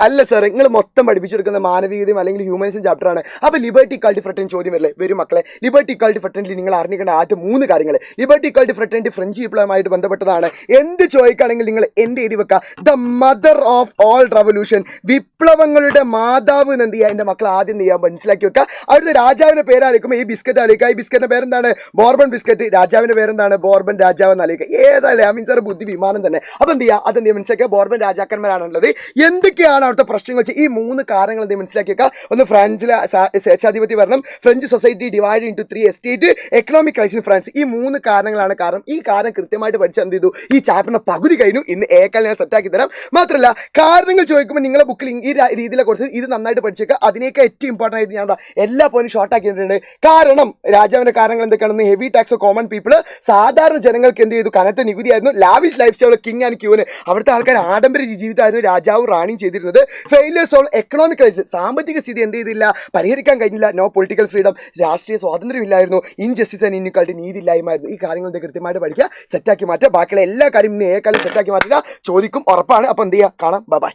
അല്ല സാർ, നിങ്ങൾ മൊത്തം പഠിപ്പിച്ചെടുക്കുന്ന മാനവികതയും അല്ലെങ്കിൽ ഹ്യൂമനിസം ചാപ്റ്ററാണ്. അപ്പോൾ ലിബർട്ടി ഇക്വാളിറ്റി ഫ്രട്ടേണിറ്റി ചോദ്യം വരില്ലേ? വരും മക്കളെ. ലിബർട്ടി ഇക്വാളിറ്റി ഫ്രട്ടേണിറ്റി നിങ്ങൾ അറിഞ്ഞിരിക്കേണ്ട ആദ്യം 3 കാര്യങ്ങൾ. ലിബർട്ടി ഇക്വാളിറ്റി ഫ്രട്ടേണിറ്റി ഫ്രഞ്ച് വിപ്ലവമായിട്ട് ബന്ധപ്പെട്ടതാണ്. എന്ത് ചോദിക്കുകയാണെങ്കിൽ നിങ്ങൾ എന്ത് എഴുതി വെക്കുക? The mother of all revolution, വിപ്ലവങ്ങളുടെ മാതാവ് എന്ന് എന്ത് ചെയ്യുക? എൻ്റെ മക്കൾ ആദ്യം ചെയ്യാൻ മനസ്സിലാക്കി വെക്കുക. അവിടുത്തെ രാജാവിൻ്റെ പേരായിരിക്കും ഈ ബിസ്ക്കറ്റ് ആലോചിക്കുക. ഈ ബിസ്ക്കറ്റിൻ്റെ പേരെന്താണ്? Bourbon biscuit. രാജാവിൻ്റെ പേരെന്താണ്? ബോർബൺ രാജാവ് എന്ന് ആലോചിക്കുക. ഏതായാലും ഐ മീൻ സാർ ബുദ്ധി വിമാനം തന്നെ. അപ്പം എന്ത് ചെയ്യുക? അതെന്ത് ചെയ്യുക? മനസ്സിലാക്കുക. ബോർബൺ രാജാക്കന്മാരാണുള്ളത്. എന്തൊക്കെയാണ് അവിടുത്തെ പ്രശ്നങ്ങൾ വെച്ചാൽ ഈ 3 കാര്യങ്ങൾ എന്ത് മനസ്സിലാക്കിയേക്കുക? ഒന്ന്, ഫ്രാൻസിലെ സ്വേച്ഛാധിപത്യ ഭരണം, French society divide into 3 estate, economic crisis France. ഈ 3 കാരണങ്ങളാണ്. കാരണം ഈ കാരണം കൃത്യമായിട്ട് പഠിച്ചാൽ എന്ത് ചെയ്തു? ഈ ചാപ്റ്ററിന്റെ പകുതി കഴിഞ്ഞു. ഇന്ന് ഏക്കാൽ ഞാൻ സെറ്റാക്കി തരാം. മാത്രമല്ല കാരണങ്ങൾ ചോദിക്കുമ്പോൾ നിങ്ങളെ ബുക്കിൽ ഈ രീതിയിലെ കുറച്ച് ഇത് നന്നായിട്ട് പഠിച്ചേക്കുക. അതിനേക്ക് ഏറ്റവും ഇമ്പോർട്ടൻ്റ് ആയിട്ട് ഞാൻ എല്ലാ പോയിന്റും ഷോർട്ട് ആക്കിയിട്ടുണ്ട്. കാരണം രാജാവിന്റെ കാരണങ്ങൾ എന്തൊക്കെയാണെന്ന്? Heavy tax of common people, സാധാരണ ജനങ്ങൾക്ക് എന്ത് ചെയ്തു? കനത്ത നികുതിയായിരുന്നു. Lavish life style, king and queen, അവിടുത്തെ ആൾക്കാർ ആഡംബര ജീവിതമായിരുന്നു രാജാവും റാണിയും ചെയ്തിരുന്നത്. ഫെയിലിയേഴ്സ് ഓൾ എക്കണോമിക് ക്രൈസിസ്, സാമ്പത്തിക സ്ഥിതി എന്ത് ചെയ്തില്ല? പരിഹരിക്കാൻ കഴിഞ്ഞില്ല. നോ പൊളിറ്റിക്കൽ ഫ്രീഡം, രാഷ്ട്രീയ സ്വാതന്ത്ര്യം ഇല്ലായിരുന്നു. ഇൻജസ്റ്റിസ് ആൻഡ് ഇൻഇക്വാലിറ്റി, നീതിയില്ലായ്മയായിരുന്നു. ഈ കാര്യങ്ങൾ കൃത്യമായിട്ട് പഠിക്കുക, സെറ്റാക്കി മാറ്റുക. ബാക്കിയുള്ള എല്ലാ കാര്യം ഇന്ന് ഏക്കാലം സെറ്റാക്കി മാറ്റുക. ചോദിക്കും, ഉറപ്പാണ്. അപ്പോൾ എന്ത് ചെയ്യുക? കാണാം. ബൈ.